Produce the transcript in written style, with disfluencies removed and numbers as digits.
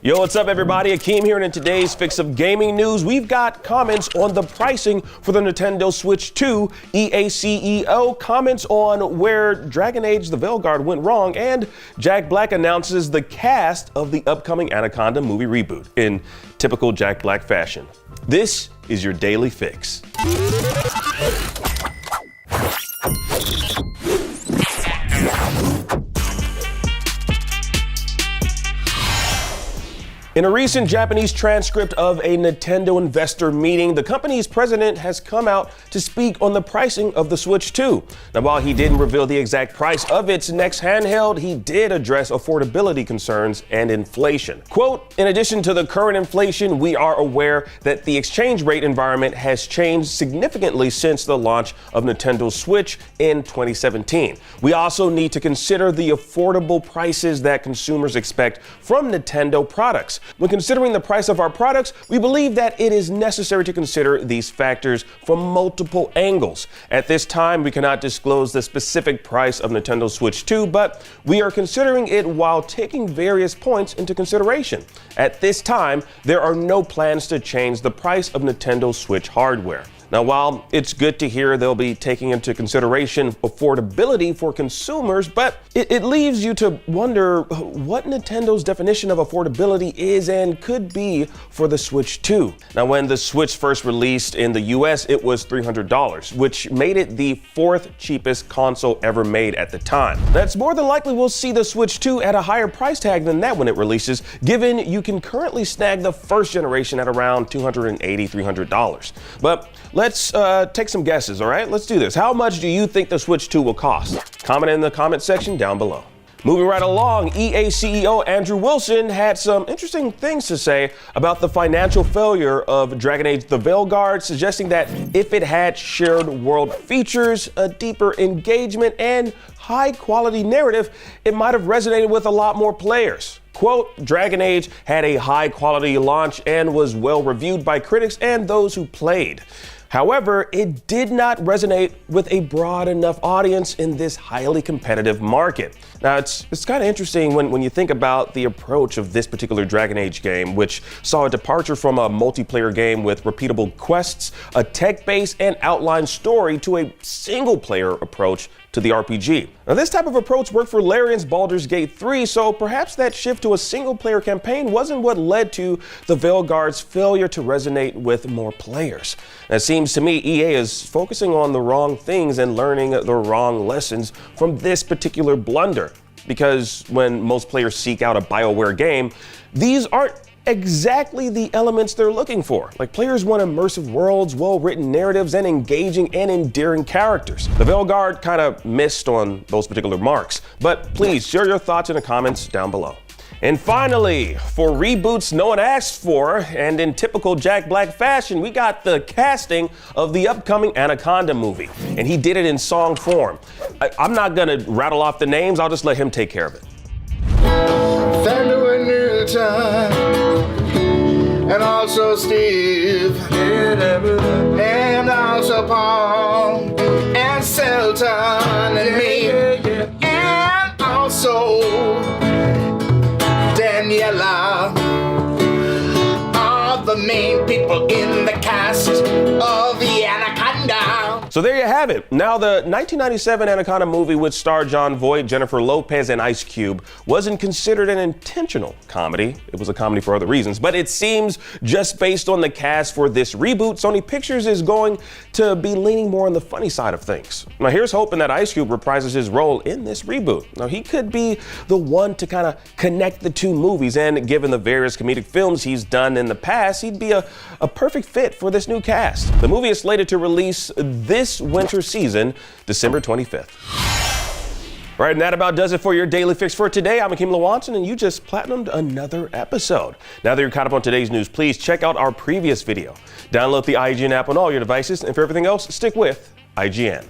Yo, what's up everybody? Akeem here, and in today's Fix of Gaming News, we've got comments on the pricing for the Nintendo Switch 2. EA CEO comments on where Dragon Age the Veilguard went wrong, and Jack Black announces the cast of the upcoming Anaconda movie reboot in typical Jack Black fashion. This is your Daily Fix. In a recent Japanese transcript of a Nintendo investor meeting, the company's president has come out to speak on the pricing of the Switch 2. Now, while he didn't reveal the exact price of its next handheld, he did address affordability concerns and inflation. Quote, "In addition to the current inflation, we are aware that the exchange rate environment has changed significantly since the launch of Nintendo Switch in 2017. We also need to consider the affordable prices that consumers expect from Nintendo products. When considering the price of our products, we believe that it is necessary to consider these factors from multiple angles. At this time, we cannot disclose the specific price of Nintendo Switch 2, but we are considering it while taking various points into consideration. At this time, there are no plans to change the price of Nintendo Switch hardware." Now, while it's good to hear they'll be taking into consideration affordability for consumers, but it leaves you to wonder what Nintendo's definition of affordability is and could be for the Switch 2. Now, when the Switch first released in the US, it was $300, which made it the fourth cheapest console ever made at the time. That's more than likely we'll see the Switch 2 at a higher price tag than that when it releases, given you can currently snag the first generation at around $280, $300. But let's take some guesses, all right? Let's do this. How much do you think the Switch 2 will cost? Comment in the comment section down below. Moving right along, EA CEO Andrew Wilson had some interesting things to say about the financial failure of Dragon Age the Veilguard, suggesting that if it had shared world features, a deeper engagement, and high-quality narrative, it might have resonated with a lot more players. Quote, "Dragon Age had a high-quality launch and was well-reviewed by critics and those who played. However, it did not resonate with a broad enough audience in this highly competitive market." Now, it's kind of interesting when you think about the approach of this particular Dragon Age game, which saw a departure from a multiplayer game with repeatable quests, a tech-based and outlined story, to a single-player approach to the RPG. Now, this type of approach worked for Larian's Baldur's Gate 3, so perhaps that shift to a single-player campaign wasn't what led to the Veilguard's failure to resonate with more players. It seems to me EA is focusing on the wrong things and learning the wrong lessons from this particular blunder. Because when most players seek out a BioWare game, these aren't exactly the elements they're looking for. Like, players want immersive worlds, well-written narratives, and engaging and endearing characters. The Veilguard kind of missed on those particular marks, but please share your thoughts in the comments down below. And finally, for reboots no one asked for, and in typical Jack Black fashion, we got the casting of the upcoming Anaconda movie, and he did it in song form. I'm not gonna rattle off the names, I'll just let him take care of it. And also Steve, and also Paul, and Selton, and me, and also Daniela, are the main people in the cast of the Anaconda. So there you have it. Now, the 1997 Anaconda movie, which starred Jon Voight, Jennifer Lopez, and Ice Cube, wasn't considered an intentional comedy. It was a comedy for other reasons, but it seems just based on the cast for this reboot, Sony Pictures is going to be leaning more on the funny side of things. Now, here's hoping that Ice Cube reprises his role in this reboot. Now, he could be the one to kind of connect the two movies, and given the various comedic films he's done in the past, he'd be a perfect fit for this new cast. The movie is slated to release this winter season, December 25th. All right, and that about does it for your Daily Fix for today. I'm Akeem Lawanson, and you just platinumed another episode. Now that you're caught up on today's news, please check out our previous video. Download the IGN app on all your devices, and for everything else, stick with IGN.